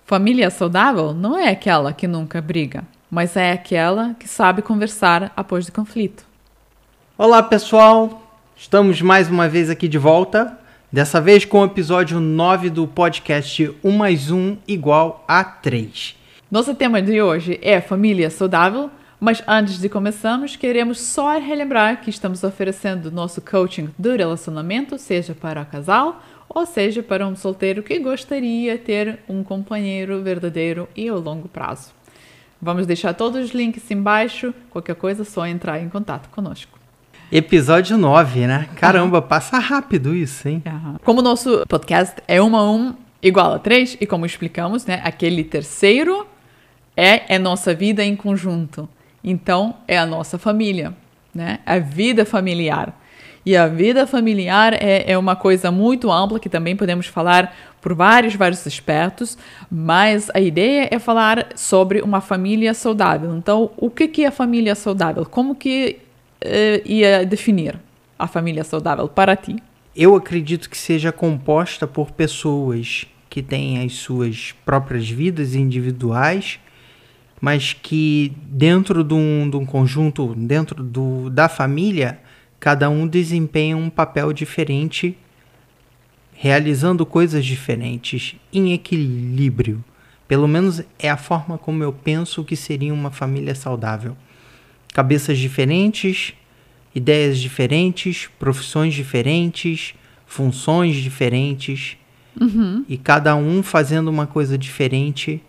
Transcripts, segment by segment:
Família saudável não é aquela que nunca briga, mas é aquela que sabe conversar após o conflito. Olá, pessoal! Estamos mais uma vez aqui de volta, dessa vez com o episódio 9 do podcast 1 mais 1 igual a 3. Nosso tema de hoje é família saudável, mas antes de começarmos, queremos só relembrar que estamos oferecendo nosso coaching do relacionamento, seja para casal ou seja para um solteiro que gostaria de ter um companheiro verdadeiro e ao longo prazo. Vamos deixar todos os links embaixo, qualquer coisa é só entrar em contato conosco. Episódio 9, né? Caramba, passa rápido isso, hein? Como o nosso podcast é 1 a 1 igual a 3, e como explicamos, né, aquele terceiro é nossa vida em conjunto. Então, é a nossa família, né? A vida familiar. E a vida familiar é uma coisa muito ampla, que também podemos falar por vários aspectos, mas a ideia é falar sobre uma família saudável. Então, o que é família saudável? Como que ia definir a família saudável para ti? Eu acredito que seja composta por pessoas que têm as suas próprias vidas individuais, mas que dentro de um conjunto, dentro da família, cada um desempenha um papel diferente, realizando coisas diferentes, em equilíbrio. Pelo menos é a forma como eu penso que seria uma família saudável. Cabeças diferentes, ideias diferentes, profissões diferentes, funções diferentes, e cada um fazendo uma coisa diferente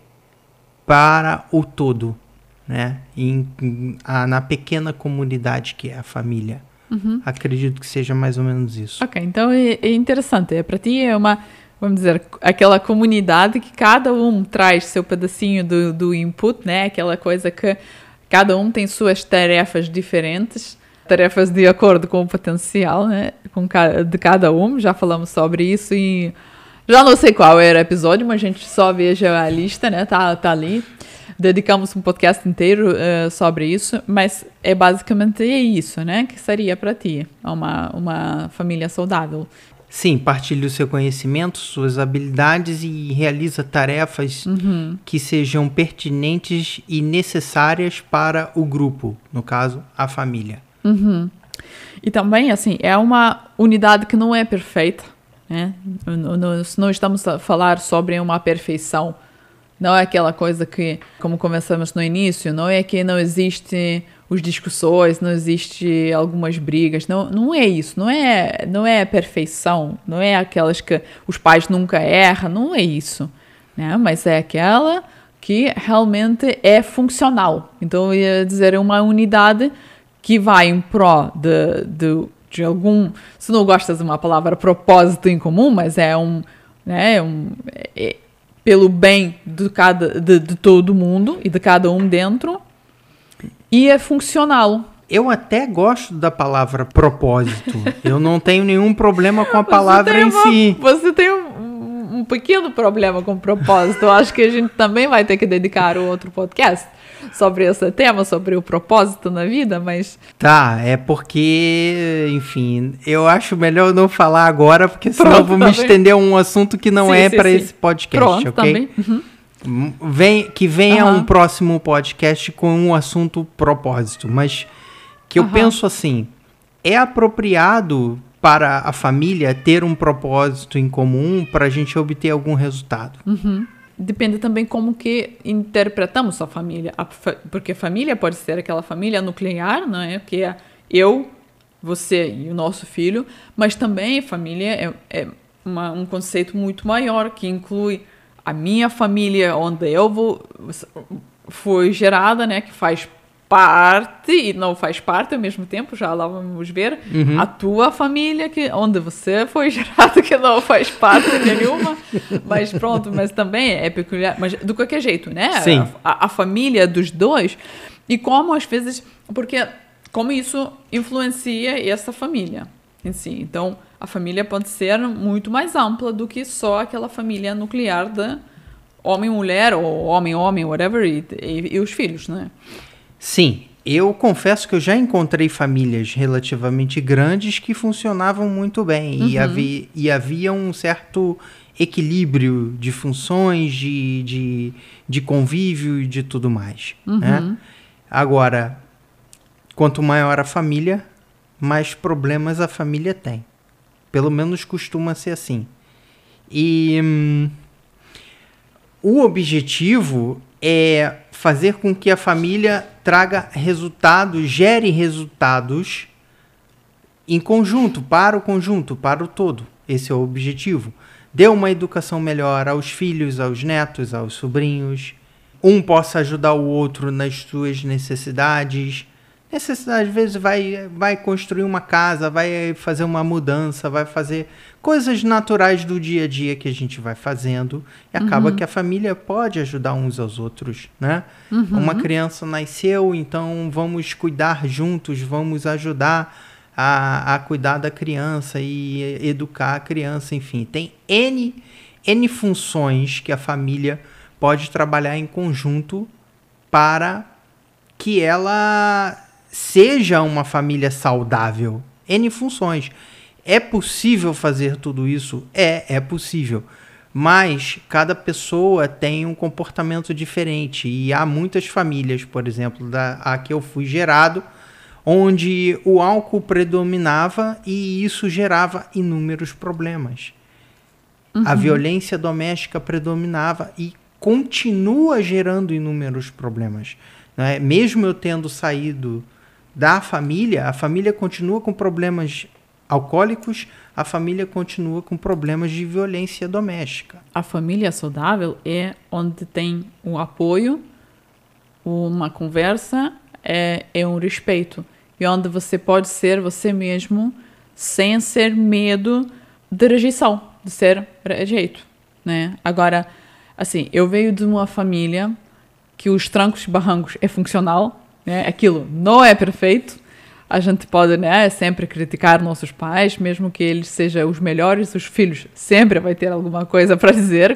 para o todo, né? Na pequena comunidade que é a família. Acredito que seja mais ou menos isso. Ok, então é interessante. Para ti é uma, vamos dizer, aquela comunidade que cada um traz seu pedacinho do input, né? Aquela coisa que cada um tem suas tarefas diferentes, tarefas de acordo com o potencial, né? De cada um. Já falamos sobre isso e já não sei qual era o episódio, mas a gente só veja a lista, né? Tá ali. Dedicamos um podcast inteiro sobre isso, mas basicamente isso, né? Que seria para ti uma família saudável. Sim, partilha o seu conhecimento, suas habilidades e realiza tarefas que sejam pertinentes e necessárias para o grupo, no caso, a família. E também, assim, é uma unidade que não é perfeita, né? Não estamos a falar sobre uma perfeição. Não é aquela coisa que, como começamos no início, não é que não existe as discussões, não existe algumas brigas, não é isso, não é perfeição, não é aquelas que os pais nunca erram, não é isso, né? Mas é aquela que realmente é funcional. Então, eu ia dizer, é uma unidade que vai em pró de algum, se não gostas de uma palavra propósito em comum, mas pelo bem de todo mundo e de cada um dentro, e é funcional. Eu até gosto da palavra propósito. Eu não tenho nenhum problema com a palavra em si. Você tem um pequeno problema com propósito. Eu acho que a gente também vai ter que dedicar outro podcast sobre esse tema, sobre o propósito na vida, mas... Tá, é porque, enfim, eu acho melhor não falar agora, porque senão eu vou me estender a um assunto que não para esse podcast, ok? Também. Venha um próximo podcast com um assunto propósito, mas que eu penso assim, é apropriado para a família ter um propósito em comum para a gente obter algum resultado. Depende também como que interpretamos a família. Porque a família pode ser aquela família nuclear, né? Que é eu, você e o nosso filho. Mas também família é um conceito muito maior, que inclui a minha família, onde eu fui gerada, né? Que faz parte e não faz parte ao mesmo tempo, já lá vamos ver. A tua família, onde você foi gerado, que não faz parte nenhuma, mas pronto, mas também é peculiar, mas de qualquer jeito, né? Sim. A família dos dois, e como às vezes, porque como isso influencia essa família em si. Então, a família pode ser muito mais ampla do que só aquela família nuclear de homem-mulher, ou homem-homem, whatever, e os filhos, né? Sim, Eu confesso que eu já encontrei famílias relativamente grandes que funcionavam muito bem. E havia um certo equilíbrio de funções, de convívio e de tudo mais. Né? Agora, quanto maior a família, mais problemas a família tem. Pelo menos costuma ser assim. E o objetivo é fazer com que a família traga resultados, gere resultados em conjunto, para o todo. Esse é o objetivo. Dê uma educação melhor aos filhos, aos netos, aos sobrinhos. Um possa ajudar o outro nas suas necessidades. Às vezes vai construir uma casa, vai fazer uma mudança, vai fazer coisas naturais do dia a dia que a gente vai fazendo. E acaba que a família pode ajudar uns aos outros, né? Uma criança nasceu, então vamos cuidar juntos, vamos ajudar a cuidar da criança e educar a criança, enfim. Tem N funções que a família pode trabalhar em conjunto para que ela seja uma família saudável. N funções. É possível fazer tudo isso? É possível. Mas cada pessoa tem um comportamento diferente. E há muitas famílias, por exemplo, a que eu fui gerado, onde o álcool predominava e isso gerava inúmeros problemas. A violência doméstica predominava e continua gerando inúmeros problemas. Né? Mesmo eu tendo saído da família, a família continua com problemas alcoólicos, a família continua com problemas de violência doméstica. A família saudável é onde tem um apoio, uma conversa, é um respeito. E onde você pode ser você mesmo sem ser medo de rejeição, de ser rejeito, né? Agora, assim, eu venho de uma família que os trancos e barrancos é funcional, né? Aquilo não é perfeito. A gente pode, né, sempre criticar nossos pais, mesmo que eles sejam os melhores, os filhos sempre vai ter alguma coisa para dizer,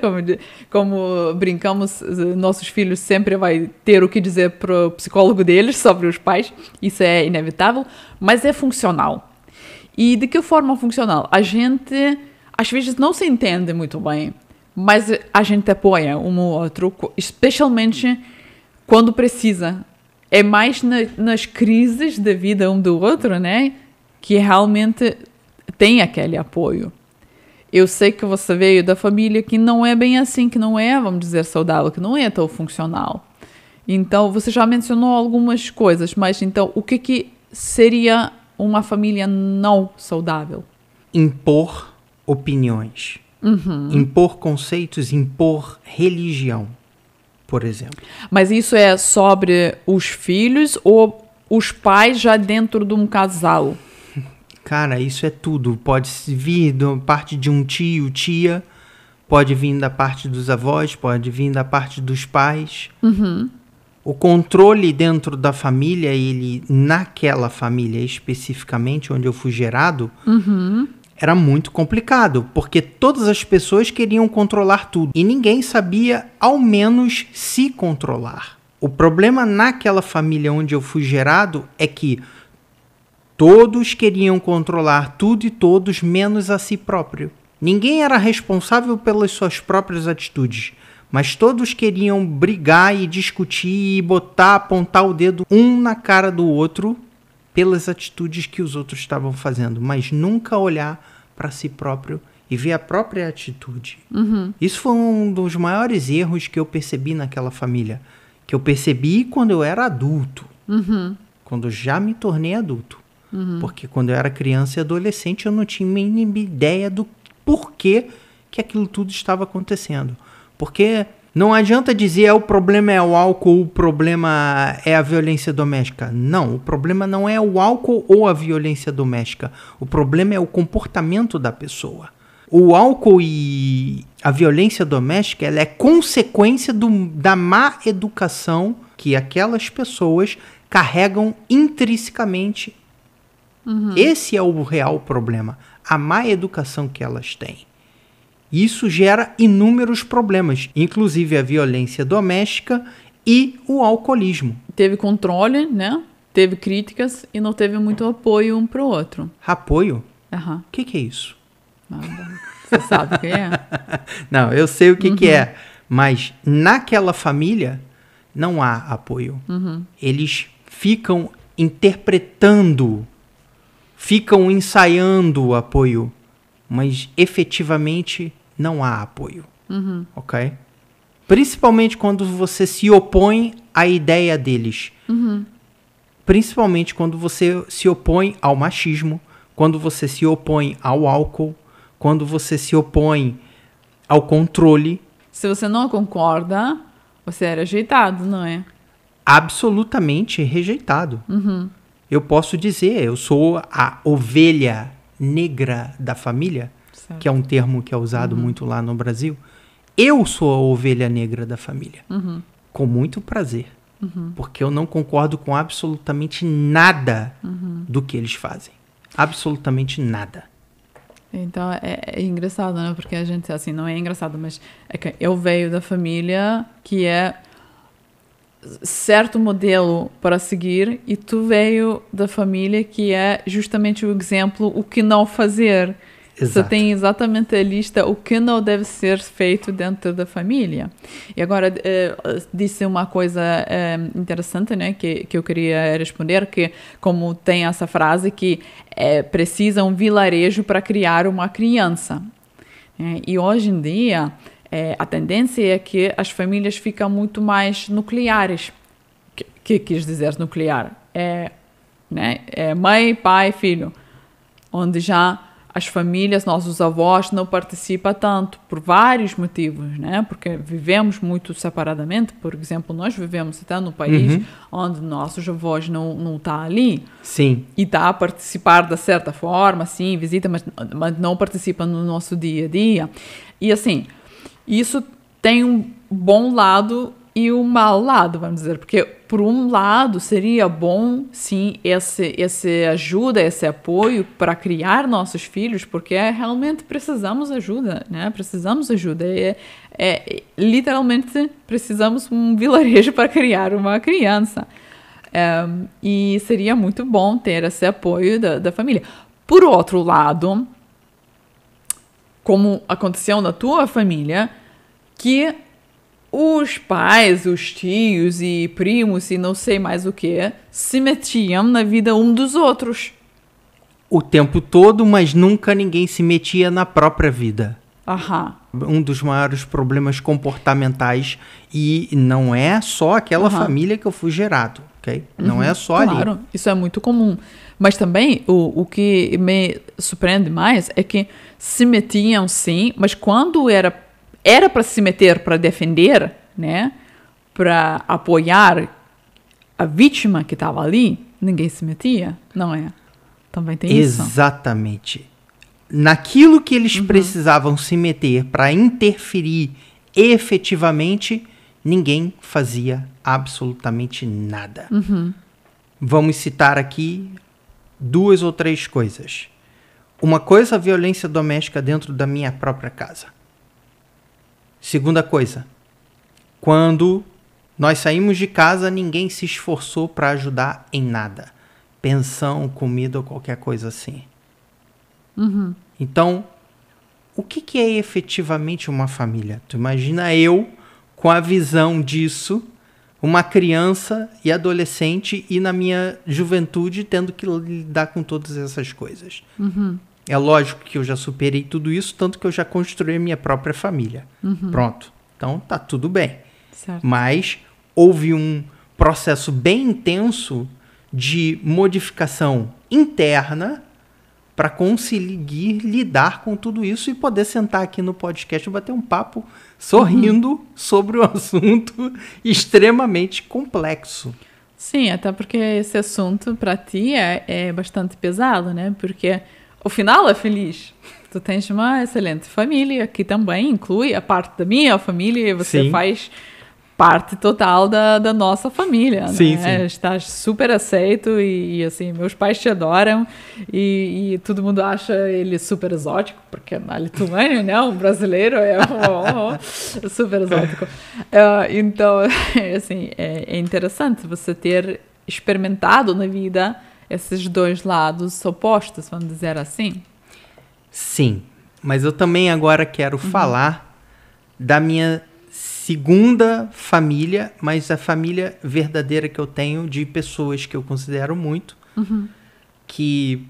como brincamos, nossos filhos sempre vai ter o que dizer para o psicólogo deles sobre os pais, isso é inevitável, mas é funcional. E de que forma funcional? A gente, às vezes, não se entende muito bem, mas a gente apoia um ou outro, especialmente quando precisa. É mais nas crises da vida um do outro, né? Que realmente tem aquele apoio. Eu sei que você veio da família que não é bem assim, que não é, vamos dizer, saudável, que não é tão funcional. Então, você já mencionou algumas coisas, mas então, o que seria uma família não saudável? Impor opiniões. Impor conceitos, impor religião. Por exemplo. Mas isso é sobre os filhos ou os pais já dentro de um casal? Cara, isso é tudo. Pode vir da parte de um tio, tia, pode vir da parte dos avós, pode vir da parte dos pais. O controle dentro da família, ele naquela família especificamente, onde eu fui gerado, era muito complicado, porque todas as pessoas queriam controlar tudo e ninguém sabia, ao menos, se controlar. O problema naquela família onde eu fui gerado é que todos queriam controlar tudo e todos, menos a si próprio. Ninguém era responsável pelas suas próprias atitudes, mas todos queriam brigar e discutir e apontar o dedo um na cara do outro pelas atitudes que os outros estavam fazendo, mas nunca olhar para si próprio e ver a própria atitude. Isso foi um dos maiores erros que eu percebi naquela família, que eu percebi quando eu era adulto, quando eu já me tornei adulto, porque quando eu era criança e adolescente eu não tinha mínima ideia do porquê que aquilo tudo estava acontecendo, porque não adianta dizer o problema é o álcool, o problema é a violência doméstica. Não, o problema não é o álcool ou a violência doméstica. O problema é o comportamento da pessoa. O álcool e a violência doméstica, ela é consequência da má educação que aquelas pessoas carregam intrinsecamente. Esse é o real problema, a má educação que elas têm. Isso gera inúmeros problemas, inclusive a violência doméstica e o alcoolismo. Teve controle, né? teve críticas e não teve muito apoio um pro outro. Apoio? Aham. O que é isso? Nada. Você sabe o que é? Não, eu sei o que é, mas naquela família não há apoio. Eles ficam interpretando, ficam ensaiando o apoio, mas efetivamente não há apoio, ok? Principalmente quando você se opõe à ideia deles. Principalmente quando você se opõe ao machismo, quando você se opõe ao álcool, quando você se opõe ao controle. Se você não concorda, você é rejeitado, não é? Absolutamente rejeitado. Eu posso dizer, eu sou a ovelha negra da família, Certo. que é um termo que é usado muito lá no Brasil. Eu sou a ovelha negra da família, com muito prazer, porque eu não concordo com absolutamente nada do que eles fazem. Absolutamente nada. Então, é engraçado, né? Porque a gente, assim, não é engraçado, mas é que eu venho da família que é certo modelo para seguir e tu veio da família que é justamente o exemplo, o que não fazer. Você Exato. tem exatamente a lista o que não deve ser feito dentro da família. E agora, disse uma coisa interessante, né, que eu queria responder, que como tem essa frase que precisa um vilarejo para criar uma criança. E hoje em dia, a tendência é que as famílias ficam muito mais nucleares. Que quis dizer nuclear? É mãe, pai, filho. Onde já as famílias, nossos avós, não participam tanto, por vários motivos, né? Porque vivemos muito separadamente. Por exemplo, nós vivemos até no país onde nossos avós não estão ali. Sim. E está a participar de certa forma, sim, visita, mas não participa no nosso dia a dia. E assim, isso tem um bom lado e um mau lado, vamos dizer, porque por um lado seria bom, sim, esse ajuda, esse apoio para criar nossos filhos, porque realmente precisamos ajuda, né? Precisamos ajuda, literalmente precisamos um vilarejo para criar uma criança, e seria muito bom ter esse apoio da família. Por outro lado, como aconteceu na tua família, que os pais, os tios e primos e não sei mais o que se metiam na vida um dos outros. O tempo todo, mas nunca ninguém se metia na própria vida. Aham. Um dos maiores problemas comportamentais, e não é só aquela família que eu fui gerado, ok? Não é só ali. Claro, isso é muito comum. Mas também o que me surpreende mais é que se metiam sim, mas quando era para se meter para defender, né, para apoiar a vítima que estava ali, ninguém se metia, não é? Também tem isso. Exatamente. Naquilo que eles precisavam se meter para interferir efetivamente, ninguém fazia absolutamente nada. Vamos citar aqui 2 ou 3 coisas. Uma coisa, a violência doméstica dentro da minha própria casa. Segunda coisa, quando nós saímos de casa, ninguém se esforçou para ajudar em nada. Pensão, comida ou qualquer coisa assim. Então, o que é efetivamente uma família? Tu imagina eu, com a visão disso, uma criança e adolescente e na minha juventude tendo que lidar com todas essas coisas. É lógico que eu já superei tudo isso, tanto que eu já construí a minha própria família. Pronto. Então, tá tudo bem. Certo. Mas houve um processo bem intenso de modificação interna para conseguir lidar com tudo isso e poder sentar aqui no podcast e bater um papo sorrindo sobre um assunto extremamente complexo. Sim, até porque esse assunto para ti é bastante pesado, né? Porque o final é feliz. Tu tens uma excelente família, que também inclui a parte da minha família, e você faz parte total da nossa família, sim, né? sim. Estás super aceito e assim, meus pais te adoram e todo mundo acha ele super exótico, porque na Lituânia, né, um brasileiro é super exótico. Então, assim, é interessante você ter experimentado na vida esses dois lados opostos, vamos dizer assim. Sim, mas eu também agora quero falar da minha segunda família, mas a família verdadeira que eu tenho de pessoas que eu considero muito, que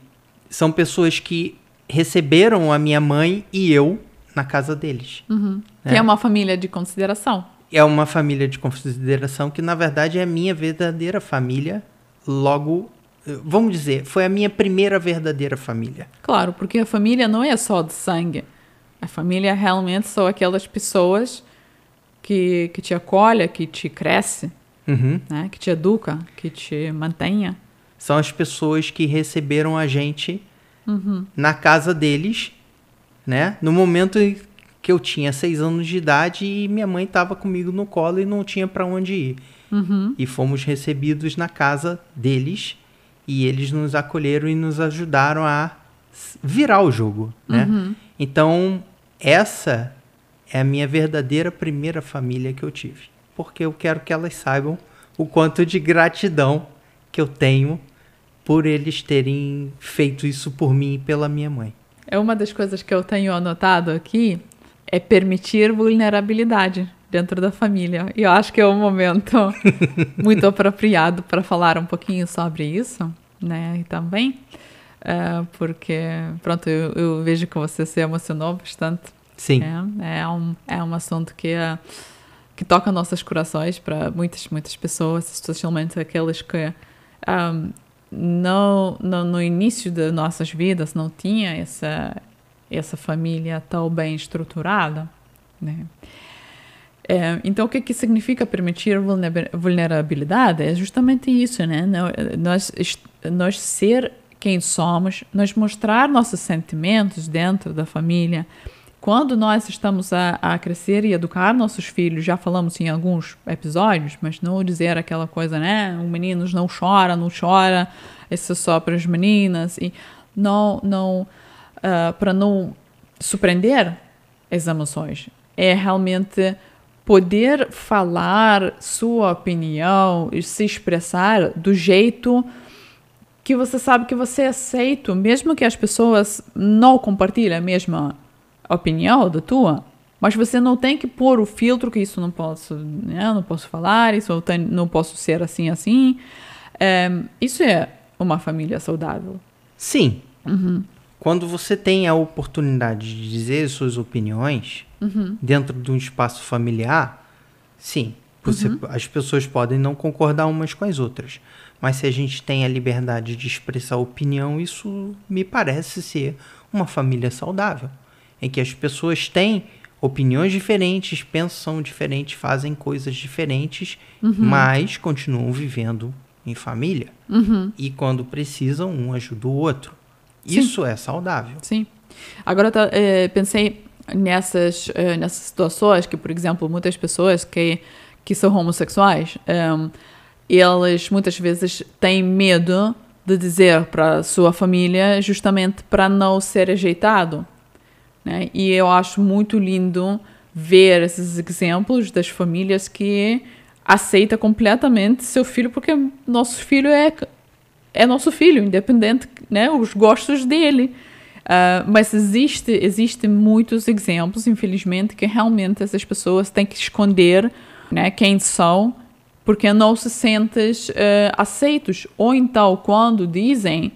são pessoas que receberam a minha mãe e eu na casa deles. Né? Que é uma família de consideração. É uma família de consideração que, na verdade, é a minha verdadeira família. Logo, vamos dizer, foi a minha primeira verdadeira família. Claro, porque a família não é só de sangue. A família realmente são aquelas pessoas que te acolhem, que te cresce, né? Que te educa, que te mantenha. São as pessoas que receberam a gente na casa deles, né? No momento em que eu tinha 6 anos de idade e minha mãe estava comigo no colo e não tinha para onde ir. E fomos recebidos na casa deles e eles nos acolheram e nos ajudaram a virar o jogo, né? Então, essa é a minha verdadeira primeira família que eu tive. Porque eu quero que elas saibam o quanto de gratidão que eu tenho por eles terem feito isso por mim e pela minha mãe. É uma das coisas que eu tenho anotado aqui, é permitir vulnerabilidade dentro da família. E eu acho que é um momento muito apropriado para falar um pouquinho sobre isso, né? E também, porque, pronto, eu vejo que você se emocionou bastante. Sim. É um assunto que toca nossos corações para muitas pessoas, especialmente aquelas que no início das nossas vidas não tinha essa família tão bem estruturada, né? Então, o que significa permitir vulnerabilidade? É justamente isso, né? Nós ser quem somos, nós mostrar nossos sentimentos dentro da família. Quando nós estamos a crescer e educar nossos filhos, já falamos em alguns episódios, mas não dizer aquela coisa, né? O menino não chora, isso é só para as meninas. E para não surpreender as emoções. É realmente poder falar sua opinião e se expressar do jeito que você sabe que você é aceito, mesmo que as pessoas não compartilhem a mesma opinião da tua, mas você não tem que pôr o filtro que isso não posso, né? Não posso falar, isso não posso ser assim. Isso é uma família saudável. Sim. Quando você tem a oportunidade de dizer suas opiniões dentro de um espaço familiar, sim, as pessoas podem não concordar umas com as outras. Mas se a gente tem a liberdade de expressar opinião, isso me parece ser uma família saudável. Em que as pessoas têm opiniões diferentes, pensam diferente, fazem coisas diferentes, mas continuam vivendo em família. E quando precisam, um ajuda o outro. Sim. Isso é saudável. Sim. Agora, pensei nessas situações que, por exemplo, muitas pessoas que são homossexuais, elas muitas vezes têm medo de dizer para a sua família justamente para não ser rejeitado. Né? E eu acho muito lindo ver esses exemplos das famílias que aceitam completamente seu filho, porque nosso filho é nosso filho, independente, né, os gostos dele. Mas existem muitos exemplos, infelizmente, que realmente essas pessoas têm que esconder, né, quem são, porque não se sentem aceitos. Ou então, quando dizem,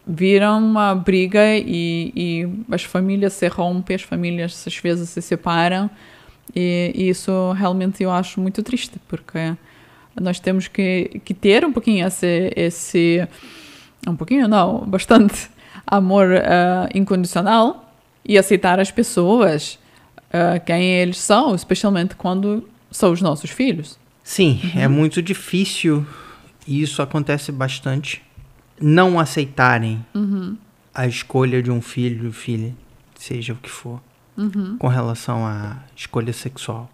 viram uma briga e as famílias se rompem, as famílias às vezes se separam. E isso realmente eu acho muito triste, porque nós temos que ter um pouquinho bastante amor incondicional e aceitar as pessoas quem eles são, especialmente quando são os nossos filhos. Sim, é muito difícil, e isso acontece bastante, não aceitarem a escolha de um filho, filha, seja o que for, com relação à escolha sexual.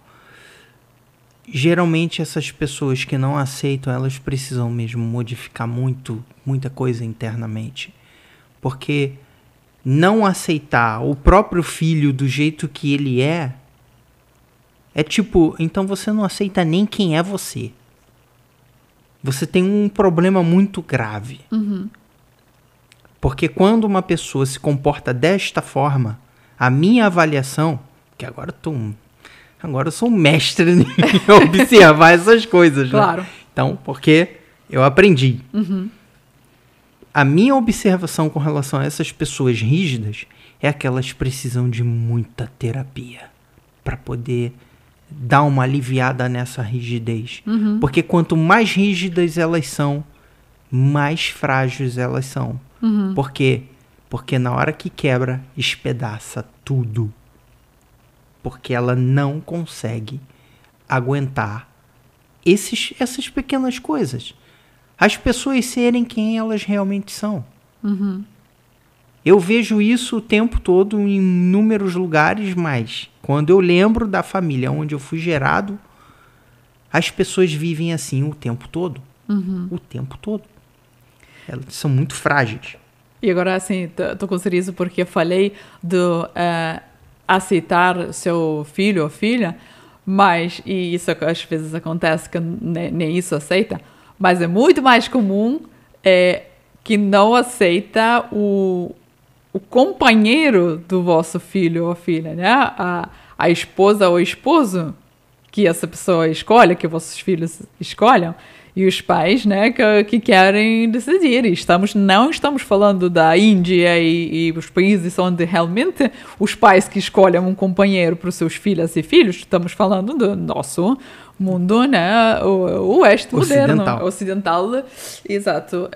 Geralmente essas pessoas que não aceitam, elas precisam mesmo modificar muita coisa internamente. Porque não aceitar o próprio filho do jeito que ele é tipo, então você não aceita nem quem é você. você tem um problema muito grave. Porque quando uma pessoa se comporta desta forma, a minha avaliação, que agora eu sou um mestre em observar essas coisas, Claro. né? Então, porque eu aprendi. A minha observação com relação a essas pessoas rígidas é que elas precisam de muita terapia para poder dar uma aliviada nessa rigidez. Porque quanto mais rígidas elas são, mais frágeis elas são. Por quê? Porque na hora que quebra, espedaça tudo. Porque ela não consegue aguentar essas pequenas coisas. As pessoas serem quem elas realmente são. Eu vejo isso o tempo todo em inúmeros lugares, mas quando eu lembro da família onde eu fui gerado, as pessoas vivem assim o tempo todo. O tempo todo. Elas são muito frágeis. E agora, assim, tô com sorriso porque eu falei do aceitar seu filho ou filha, mas, e isso às vezes acontece que nem isso aceita, mas é muito mais comum que não aceita o companheiro do vosso filho ou filha, né? A esposa ou esposo que essa pessoa escolhe, que vossos filhos escolham, e os pais, né, que querem decidir. Não estamos falando da Índia e os países onde realmente os pais que escolhem um companheiro para os seus filhos e filhos. Estamos falando do nosso mundo, né, o oeste moderno, ocidental, exato,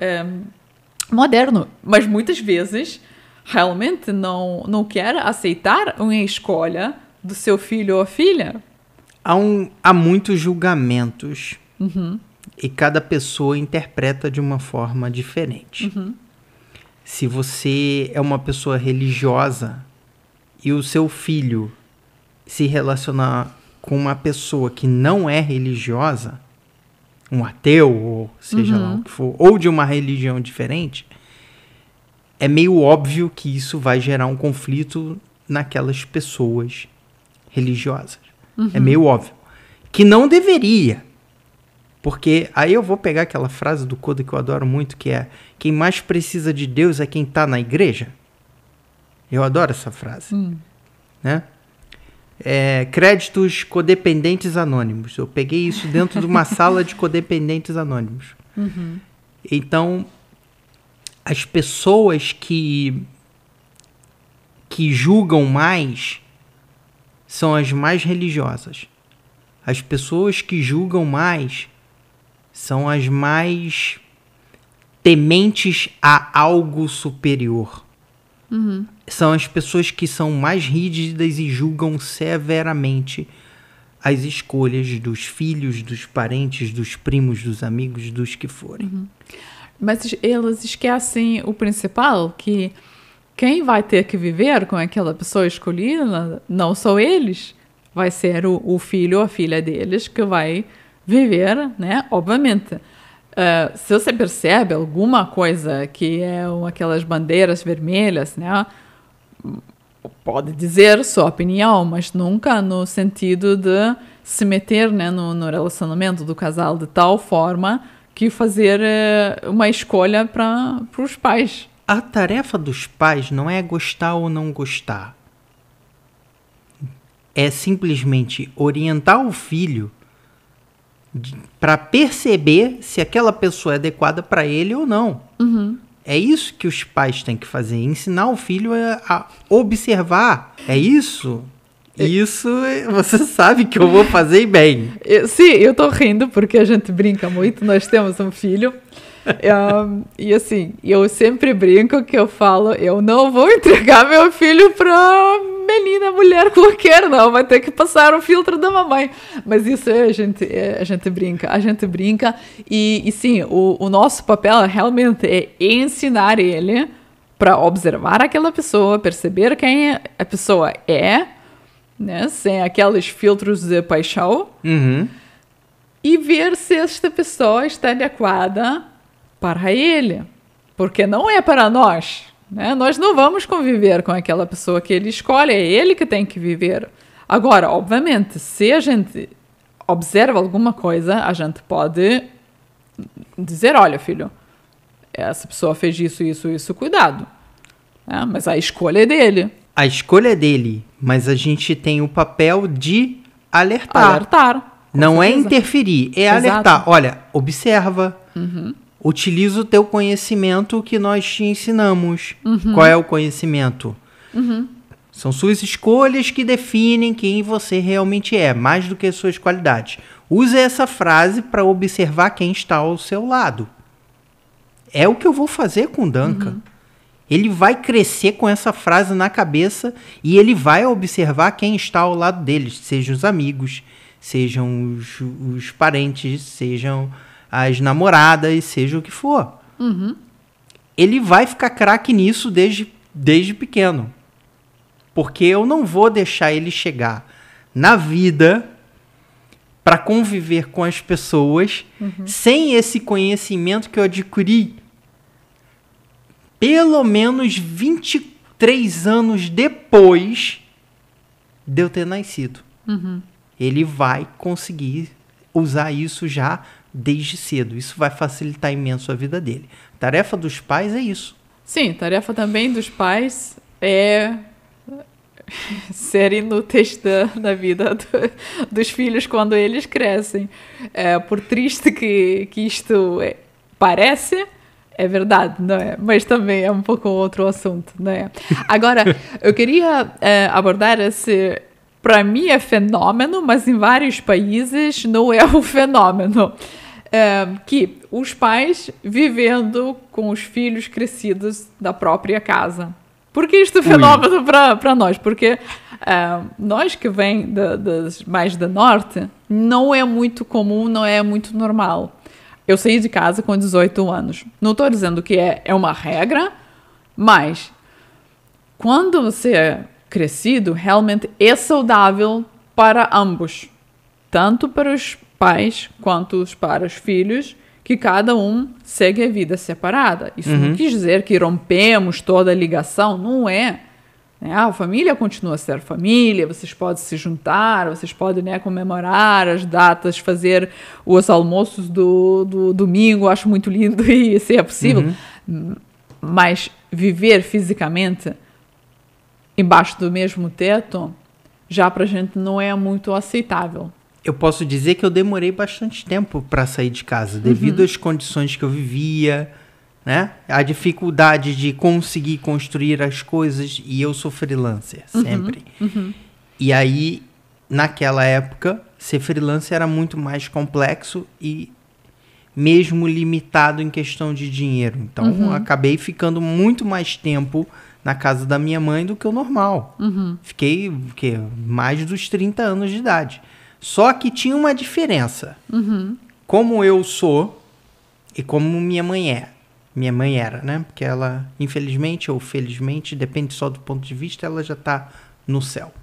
moderno. Mas muitas vezes realmente não quer aceitar uma escolha do seu filho ou filha. Há muitos julgamentos. E cada pessoa interpreta de uma forma diferente. Se você é uma pessoa religiosa e o seu filho se relacionar com uma pessoa que não é religiosa, um ateu, ou seja lá o que for, ou de uma religião diferente, é meio óbvio que isso vai gerar um conflito naquelas pessoas religiosas. É meio óbvio. Que não deveria. Porque aí eu vou pegar aquela frase do Koda que eu adoro muito, que é: quem mais precisa de Deus é quem está na igreja. Eu adoro essa frase. Né? Créditos codependentes anônimos. Eu peguei isso dentro de uma sala de codependentes anônimos. Então, as pessoas que julgam mais são as mais religiosas. As pessoas que julgam mais são as mais tementes a algo superior. São as pessoas que são mais rígidas e julgam severamente as escolhas dos filhos, dos parentes, dos primos, dos amigos, dos que forem. Mas eles esquecem o principal, que quem vai ter que viver com aquela pessoa escolhida não são eles. Vai ser o filho ou a filha deles que vai viver, né? Obviamente. Se você percebe alguma coisa que é aquelas bandeiras vermelhas, né? Pode dizer sua opinião, mas nunca no sentido de se meter, né, no relacionamento do casal de tal forma que fazer uma escolha para os pais. A tarefa dos pais não é gostar ou não gostar. É simplesmente orientar o filho para perceber se aquela pessoa é adequada para ele ou não. É isso que os pais têm que fazer, ensinar o filho a observar. É isso. Isso você sabe que eu vou fazer bem. Sim, eu tô rindo porque a gente brinca muito, nós temos um filho. E assim, eu sempre brinco que eu falo, eu não vou entregar meu filho pra menina, mulher qualquer, não, vai ter que passar o filtro da mamãe. Mas isso a gente brinca, e sim, o nosso papel realmente é ensinar ele para observar aquela pessoa, perceber quem a pessoa é, né, sem aqueles filtros de paixão, e ver se esta pessoa está adequada para ele, porque não é para nós, né? Nós não vamos conviver com aquela pessoa que ele escolhe, é ele que tem que viver. Agora, obviamente, se a gente observa alguma coisa, a gente pode dizer, olha, filho, essa pessoa fez isso, cuidado. Mas a escolha é dele. A escolha é dele, mas a gente tem o papel de alertar. Alertar. Não certeza. É interferir, é Exato. alertar. Olha, observa. Utiliza o teu conhecimento que nós te ensinamos. Qual é o conhecimento? São suas escolhas que definem quem você realmente é, mais do que as suas qualidades. Use essa frase para observar quem está ao seu lado. É o que eu vou fazer com o Duncan. Ele vai crescer com essa frase na cabeça e ele vai observar quem está ao lado dele, sejam os amigos, sejam os parentes, sejam as namoradas, seja o que for. Ele vai ficar craque nisso desde pequeno. Porque eu não vou deixar ele chegar na vida para conviver com as pessoas sem esse conhecimento que eu adquiri pelo menos 23 anos depois de eu ter nascido. Ele vai conseguir usar isso já desde cedo. Isso vai facilitar imenso a vida dele. A tarefa dos pais é isso. Sim, tarefa também dos pais é serem inúteis da vida dos filhos quando eles crescem. Por triste que isto parece, é verdade, não é? Mas também é um pouco outro assunto, não é? Agora, eu queria abordar esse, para mim é fenômeno, mas em vários países não é um fenômeno. Que os pais vivendo com os filhos crescidos da própria casa. Por que isto é fenômeno para nós? Porque nós que vem mais do norte, não é muito comum, não é muito normal. Eu saí de casa com 18 anos. Não estou dizendo que é uma regra, mas quando você é crescido, realmente é saudável para ambos. Tanto para os pais quanto para os filhos, que cada um segue a vida separada. Isso não quis dizer que rompemos toda a ligação, não é. A família continua a ser família, vocês podem se juntar, vocês podem comemorar as datas, fazer os almoços do domingo, acho muito lindo e se é possível. Mas viver fisicamente embaixo do mesmo teto, já pra gente não é muito aceitável. Eu posso dizer que eu demorei bastante tempo para sair de casa, devido às condições que eu vivia, né? A dificuldade de conseguir construir as coisas, e eu sou freelancer, sempre. E aí, naquela época, ser freelancer era muito mais complexo e mesmo limitado em questão de dinheiro. Então, acabei ficando muito mais tempo na casa da minha mãe do que o normal. Fiquei, mais dos 30 anos de idade. Só que tinha uma diferença. Como eu sou e como minha mãe é. Minha mãe era, né? Porque ela, infelizmente ou felizmente, depende só do ponto de vista, ela já está no céu.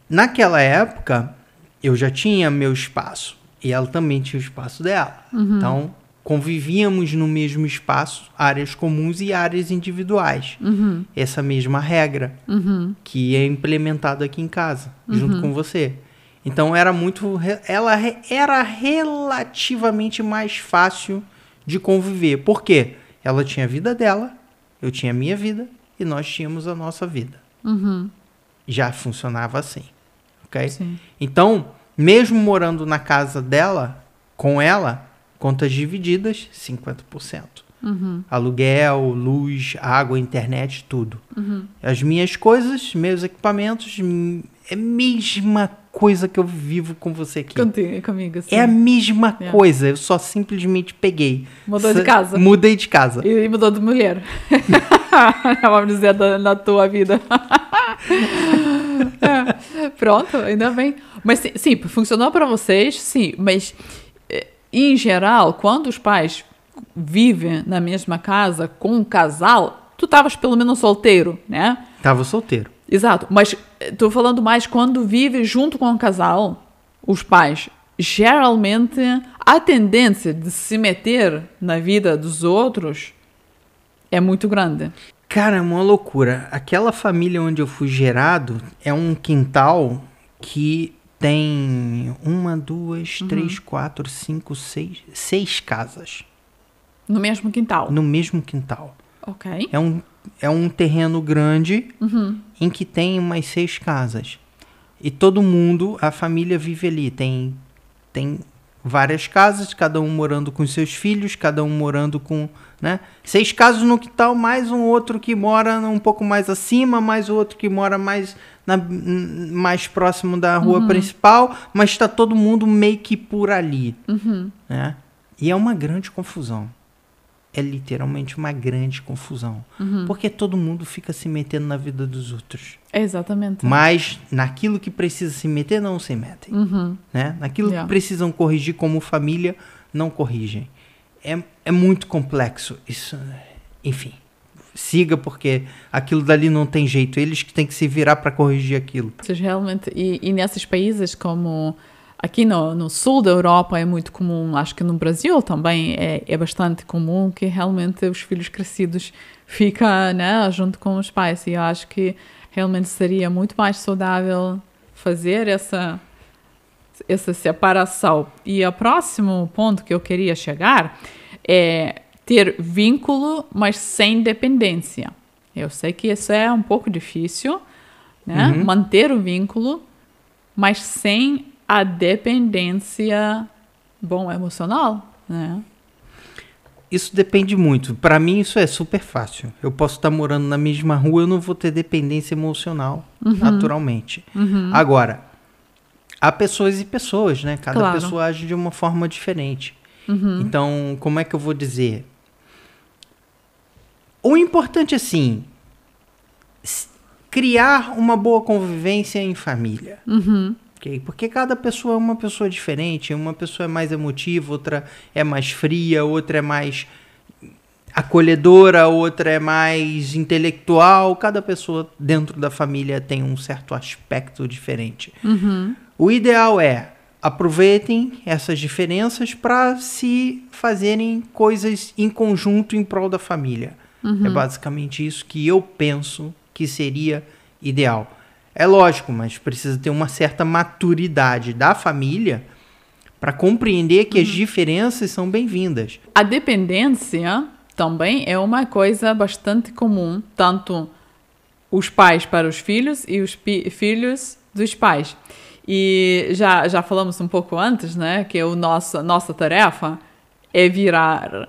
Naquela época, eu já tinha meu espaço. E ela também tinha o espaço dela. Então, convivíamos no mesmo espaço, áreas comuns e áreas individuais. Essa mesma regra que é implementada aqui em casa, junto com você. Então, ela era relativamente mais fácil de conviver. Por quê? Ela tinha a vida dela, eu tinha a minha vida e nós tínhamos a nossa vida. Já funcionava assim. Ok? Sim. Então, mesmo morando na casa dela, com ela, contas divididas, 50%. Aluguel, luz, água, internet, tudo. As minhas coisas, meus equipamentos, é a mesma coisa que eu vivo com você aqui. Comigo, sim. É a mesma coisa, eu só simplesmente peguei. Mudou de casa. Mudei de casa. E mudou de mulher. Vamos dizer, na tua vida. Pronto, ainda bem. Mas sim, funcionou para vocês, sim. Mas, em geral, quando os pais vivem na mesma casa com um casal, tu estavas pelo menos solteiro, né? Tava solteiro. Exato, mas estou falando mais quando vive junto com um casal, os pais, geralmente, a tendência de se meter na vida dos outros é muito grande. Cara, é uma loucura. Aquela família onde eu fui gerado é um quintal que tem 1, 2, 3, 4, 5, 6 casas. No mesmo quintal? No mesmo quintal. Ok. É um terreno grande em que tem umas 6 casas. E todo mundo, a família vive ali. Tem várias casas, cada um morando com seus filhos, cada um morando com... Né? 6 casas no quintal, mais um outro que mora um pouco mais acima, mais outro que mora mais próximo da rua principal, mas está todo mundo meio que por ali. Né? E é uma grande confusão. É literalmente uma grande confusão. Porque todo mundo fica se metendo na vida dos outros. Exatamente. Mas naquilo que precisa se meter, não se metem. Né? Naquilo que precisam corrigir como família, não corrigem. É muito complexo isso. Enfim, siga, porque aquilo dali não tem jeito. Eles que têm que se virar para corrigir aquilo. Realmente, e nesses países como... Aqui no sul da Europa é muito comum, acho que no Brasil também é bastante comum que realmente os filhos crescidos ficam, né, junto com os pais. E eu acho que realmente seria muito mais saudável fazer essa separação. E o próximo ponto que eu queria chegar é ter vínculo, mas sem dependência. Eu sei que isso é um pouco difícil, né? Manter o vínculo, mas sem a dependência, emocional, né? Isso depende muito. Para mim, isso é super fácil. Eu posso estar morando na mesma rua, eu não vou ter dependência emocional, naturalmente. Agora, há pessoas e pessoas, né? Cada pessoa age de uma forma diferente. Então, como é que eu vou dizer? O importante, assim, criar uma boa convivência em família. Porque cada pessoa é uma pessoa diferente. Uma pessoa é mais emotiva, outra é mais fria, outra é mais acolhedora, outra é mais intelectual. Cada pessoa dentro da família tem um certo aspecto diferente. O ideal é aproveitem essas diferenças para se fazerem coisas em conjunto em prol da família. É basicamente isso que eu penso que seria ideal. É lógico, mas precisa ter uma certa maturidade da família para compreender que as diferenças são bem-vindas. A dependência também é uma coisa bastante comum, tanto os pais para os filhos e os filhos dos pais. E já falamos um pouco antes, né, que nossa tarefa é virar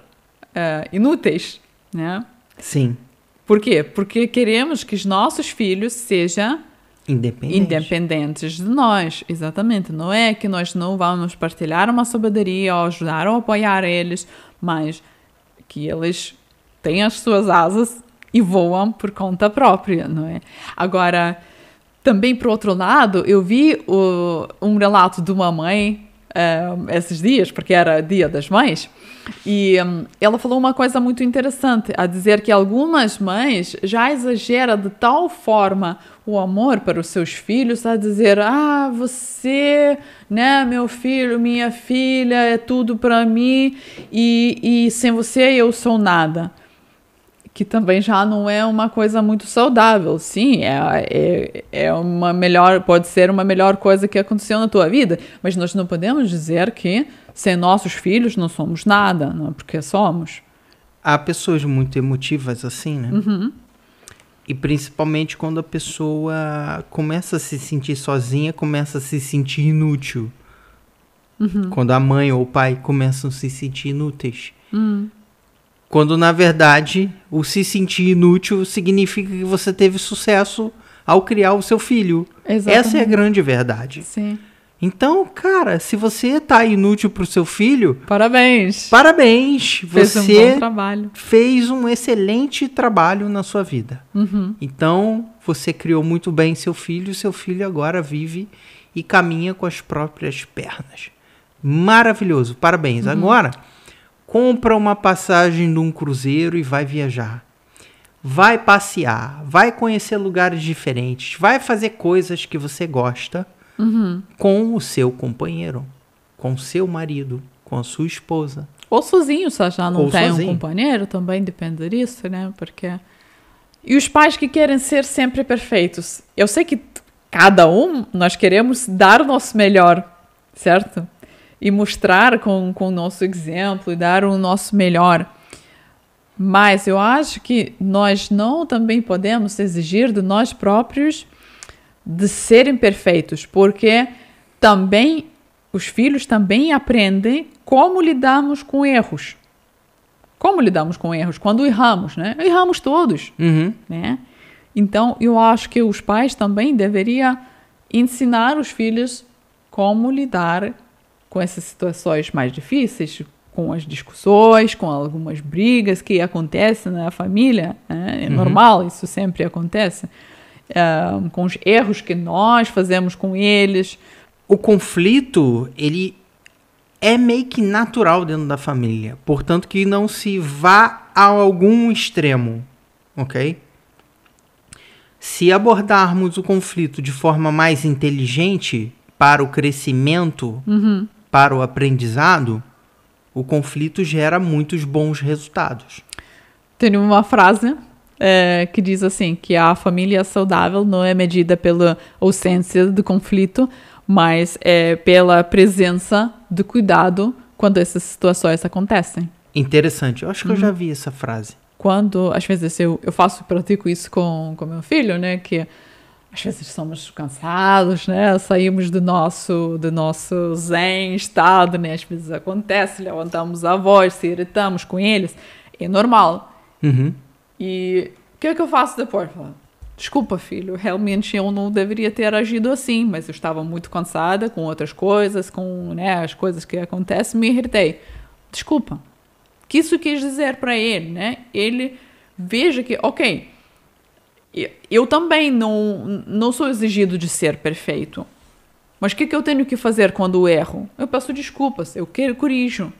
inúteis, né? Sim. Por quê? Porque queremos que os nossos filhos sejam independentes de nós, exatamente. Não é que nós não vamos partilhar uma sabedoria ou ajudar ou apoiar eles, mas que eles têm as suas asas e voam por conta própria, não é? Agora, também, por outro lado, eu vi um relato de uma mãe esses dias, porque era Dia das Mães, e ela falou uma coisa muito interessante, a dizer que algumas mães já exageram de tal forma o amor para os seus filhos, a dizer, você, né, meu filho, minha filha, é tudo para mim, e sem você eu sou nada. Que também já não é uma coisa muito saudável. Sim, pode ser uma melhor coisa que aconteceu na tua vida, mas nós não podemos dizer que sem nossos filhos não somos nada, não, porque somos. Há pessoas muito emotivas assim, né? E principalmente quando a pessoa começa a se sentir sozinha, começa a se sentir inútil. Quando a mãe ou o pai começam a se sentir inúteis. Quando, na verdade, o se sentir inútil significa que você teve sucesso ao criar o seu filho. Exatamente. Essa é a grande verdade. Sim. Então, cara, se você tá inútil pro seu filho... Parabéns! Você um bom trabalho. Fez um excelente trabalho na sua vida. Então, você criou muito bem seu filho agora vive e caminha com as próprias pernas. Maravilhoso, parabéns. Agora... compra uma passagem de um cruzeiro e vai viajar. Vai passear, vai conhecer lugares diferentes, vai fazer coisas que você gosta com o seu companheiro, com o seu marido, com a sua esposa. Ou sozinho, se já não tem um companheiro, também depende disso, né? Porque... E os pais que querem ser sempre perfeitos. Eu sei que cada um, nós queremos dar o nosso melhor, certo? E mostrar com o nosso exemplo e dar o nosso melhor. Mas eu acho que nós não também podemos exigir de nós próprios de serem perfeitos, porque também os filhos também aprendem como lidamos com erros. Como lidamos com erros? Quando erramos, né? Erramos todos, né? Então, eu acho que os pais também deveriam ensinar os filhos como lidar com essas situações mais difíceis, com as discussões, com algumas brigas que acontecem na família, né? É normal, isso sempre acontece, com os erros que nós fazemos com eles. O conflito, ele é meio que natural dentro da família, portanto que não se vá a algum extremo, ok? Se abordarmos o conflito de forma mais inteligente para o crescimento, para o aprendizado, o conflito gera muitos bons resultados. Tem uma frase que diz assim, que a família saudável não é medida pela ausência de conflito, mas pela presença de cuidado quando essas situações acontecem. Interessante, eu acho que eu já vi essa frase. Quando, às vezes, eu pratico isso com meu filho, né, que às vezes somos cansados, né, saímos do nosso zen estado, né, às vezes acontece, levantamos a voz, se irritamos com eles, é normal. E o que é que eu faço depois? Desculpa, filho, realmente eu não deveria ter agido assim, mas eu estava muito cansada com outras coisas, com, né, as coisas que acontecem, me irritei. Desculpa. O que isso quis dizer para ele, né? Ele veja que, ok, eu também não sou exigido de ser perfeito, mas o que eu tenho que fazer quando eu erro? Eu peço desculpas, eu corrijo.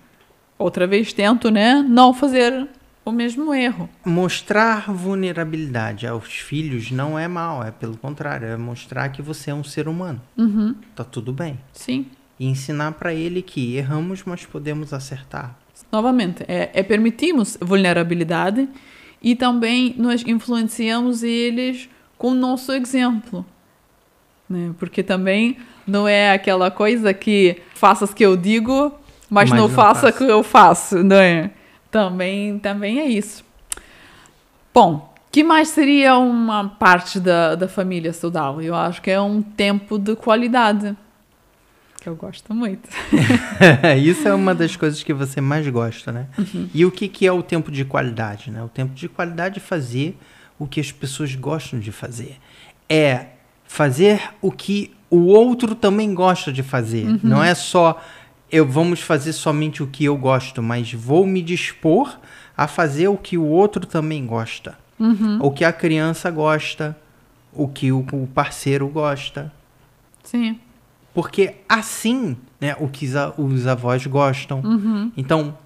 Outra vez tento, né, não fazer o mesmo erro. Mostrar vulnerabilidade aos filhos não é mal, é pelo contrário, é mostrar que você é um ser humano. Tá tudo bem. Sim. E ensinar para ele que erramos, mas podemos acertar. Novamente, permitimos vulnerabilidade e também nós influenciamos eles com o nosso exemplo, né? Porque também não é aquela coisa que faças que eu digo, mas não faça que eu faço, né? Também é isso. Bom, que mais seria uma parte da família saudável? Eu acho que é um tempo de qualidade, que eu gosto muito. Isso é uma das coisas que você mais gosta, né? E o que é o tempo de qualidade, né? O tempo de qualidade é fazer o que as pessoas gostam de fazer. É fazer o que o outro também gosta de fazer. Não é só vamos fazer somente o que eu gosto, mas vou me dispor a fazer o que o outro também gosta. O que a criança gosta, o que o parceiro gosta. Sim. Porque assim, né, o que os avós gostam. Então,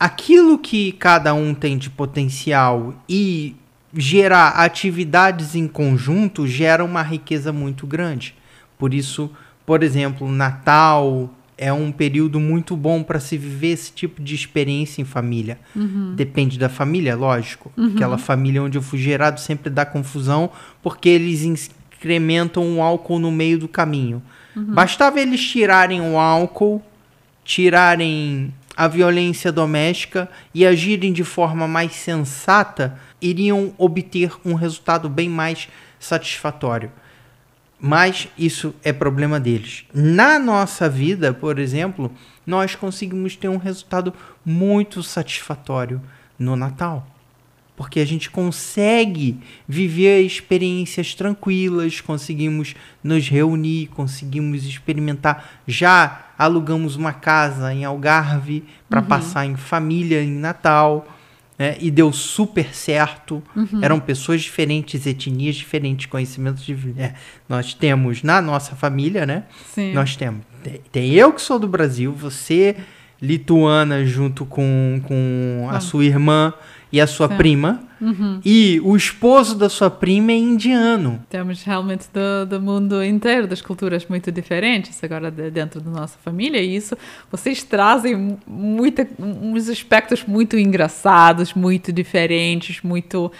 aquilo que cada um tem de potencial e gerar atividades em conjunto gera uma riqueza muito grande. Por isso, por exemplo, Natal é um período muito bom para se viver esse tipo de experiência em família. Depende da família, lógico. Aquela família onde eu fui gerado sempre dá confusão porque eles incrementam o álcool no meio do caminho. Bastava eles tirarem o álcool, tirarem a violência doméstica e agirem de forma mais sensata, iriam obter um resultado bem mais satisfatório. Mas isso é problema deles. Na nossa vida, por exemplo, nós conseguimos ter um resultado muito satisfatório no Natal. Porque a gente consegue viver experiências tranquilas, conseguimos nos reunir, conseguimos experimentar. Já alugamos uma casa em Algarve para passar em família em Natal, né? E deu super certo. Eram pessoas diferentes, etnias diferentes, conhecimentos diferentes. Nós temos na nossa família, né? Sim. Nós temos. Tem eu que sou do Brasil, você lituana junto com a sua irmã e a sua prima. E o esposo da sua prima é indiano. Temos realmente do mundo inteiro, das culturas muito diferentes agora dentro da nossa família. E isso, vocês trazem uns aspectos muito engraçados, muito diferentes, muito...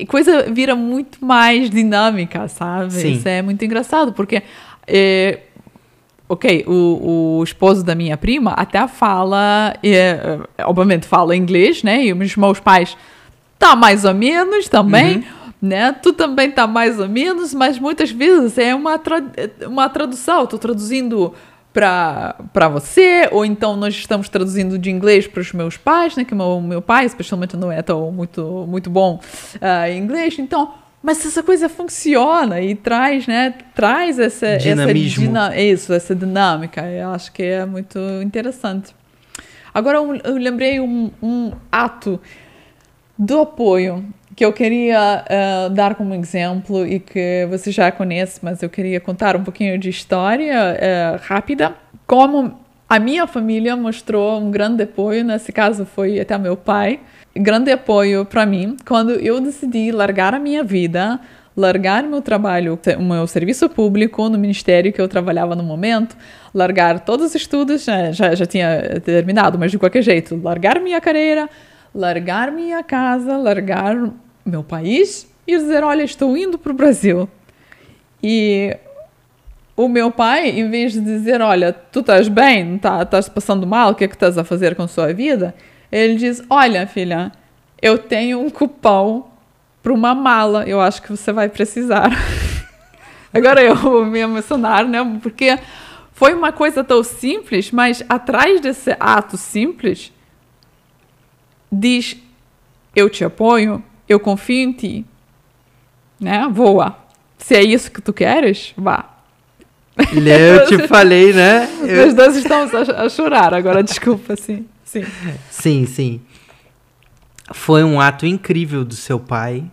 coisa vira muito mais dinâmica, sabe? Sim. Isso é muito engraçado, porque... ok, o esposo da minha prima até fala, obviamente fala inglês, né? E os meus pais tá mais ou menos também, né? Tu também tá mais ou menos, mas muitas vezes é uma tradução. Eu tô traduzindo para você, ou então nós estamos traduzindo de inglês para os meus pais, né? Que meu pai, especialmente, não é tão muito bom em inglês, então... Mas essa coisa funciona e traz essa dinamismo. Essa dinâmica. Eu acho que é muito interessante. Agora eu lembrei um ato do apoio que eu queria dar como exemplo e que você já conhece, mas eu queria contar um pouquinho de história rápida. Como a minha família mostrou um grande apoio, nesse caso foi até meu pai, grande apoio para mim quando eu decidi largar a minha vida, largar meu trabalho, o meu serviço público no ministério que eu trabalhava no momento, largar todos os estudos, já tinha terminado, mas de qualquer jeito, largar minha carreira, largar minha casa, largar meu país e dizer, olha, estou indo para o Brasil. E o meu pai, em vez de dizer, olha, tu estás bem, estás passando mal, o que é que estás a fazer com a sua vida? Ele diz, olha, filha, eu tenho um cupom para uma mala, eu acho que você vai precisar. Agora eu vou me emocionar, né? Porque foi uma coisa tão simples, mas atrás desse ato simples, diz, eu te apoio, eu confio em ti, né? Voa. Se é isso que tu queres, vá. Eu te falei, né? Nós dois estamos a chorar agora, desculpa, sim. Sim. Foi um ato incrível do seu pai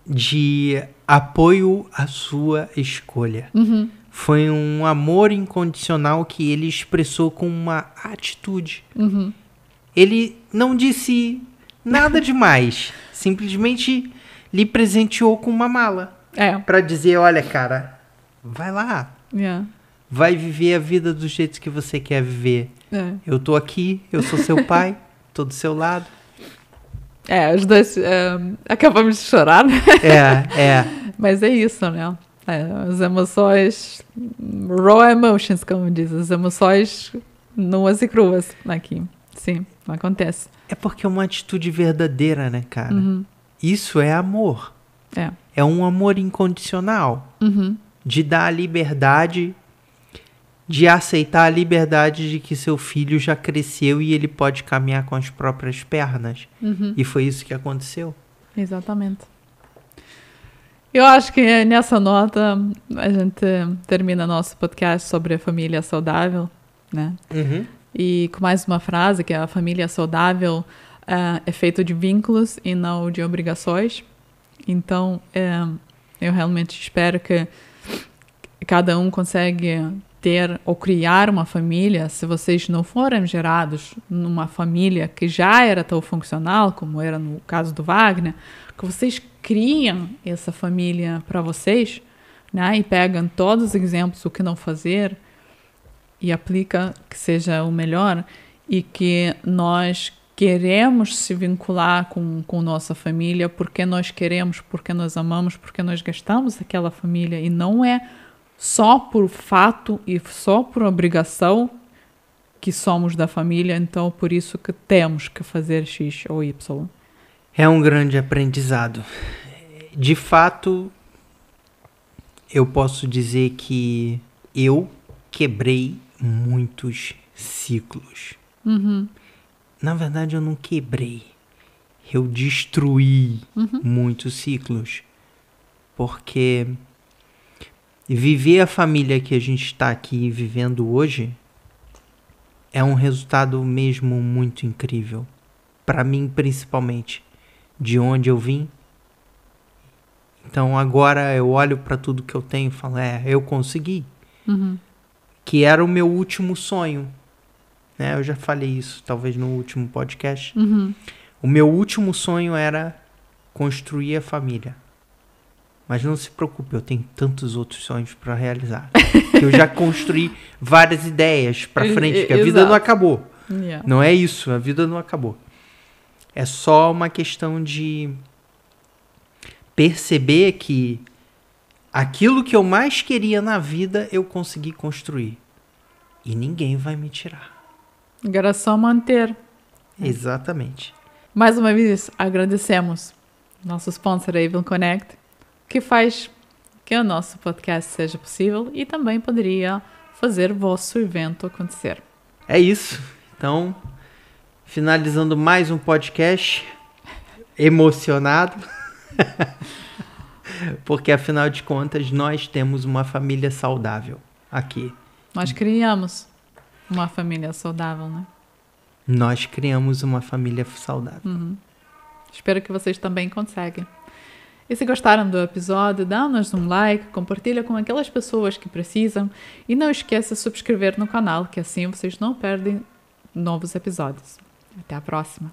de apoio à sua escolha. Foi um amor incondicional que ele expressou com uma atitude. Ele não disse nada demais. Simplesmente lhe presenteou com uma mala. Para dizer, olha, cara, vai lá. Vai viver a vida do jeito que você quer viver. Eu tô aqui, eu sou seu pai, tô do seu lado. Os dois acabamos de chorar, né? Mas é isso, né? As emoções, raw emotions, como diz, as emoções nuas e cruas aqui. Sim, acontece. É porque é uma atitude verdadeira, né, cara? Isso é amor. É um amor incondicional. De dar a liberdade, de aceitar a liberdade de que seu filho já cresceu e ele pode caminhar com as próprias pernas. E foi isso que aconteceu. Exatamente. Eu acho que nessa nota a gente termina nosso podcast sobre a família saudável, né? E com mais uma frase, que a família saudável é feita de vínculos e não de obrigações. Então, eu realmente espero que cada um consegue ter ou criar uma família, se vocês não forem gerados numa família que já era tão funcional, como era no caso do Wagner, que vocês criam essa família para vocês, né? E pegam todos os exemplos, o que não fazer, e aplica que seja o melhor, e que nós queremos se vincular com nossa família porque nós queremos, porque nós amamos, porque nós gostamos daquela família, e não é só por fato e só por obrigação que somos da família, então por isso que temos que fazer X ou Y. É um grande aprendizado. De fato, eu posso dizer que eu quebrei muitos ciclos. Na verdade, eu não quebrei. Eu destruí muitos ciclos. Porque viver a família que a gente está aqui vivendo hoje é um resultado mesmo muito incrível. Para mim, principalmente. De onde eu vim. Então, agora eu olho para tudo que eu tenho e falo, eu consegui. Que era o meu último sonho. né? Eu já falei isso, talvez no último podcast. O meu último sonho era construir a família. Mas não se preocupe, eu tenho tantos outros sonhos para realizar. Que eu já construí várias ideias para frente, que a vida não acabou. Yeah. Não é isso, a vida não acabou. É só uma questão de perceber que aquilo que eu mais queria na vida eu consegui construir. E ninguém vai me tirar. Agora é só manter. Exatamente. Mais uma vez, agradecemos nosso sponsor Avon Connect, que faz que o nosso podcast seja possível e também poderia fazer o vosso evento acontecer. É isso. Então, finalizando mais um podcast, emocionado, porque afinal de contas nós temos uma família saudável aqui. Nós criamos uma família saudável, né? Nós criamos uma família saudável. Espero que vocês também conseguem. E se gostaram do episódio, dá-nos um like, compartilha com aquelas pessoas que precisam e não esqueça de subscrever no canal, que assim vocês não perdem novos episódios. Até a próxima!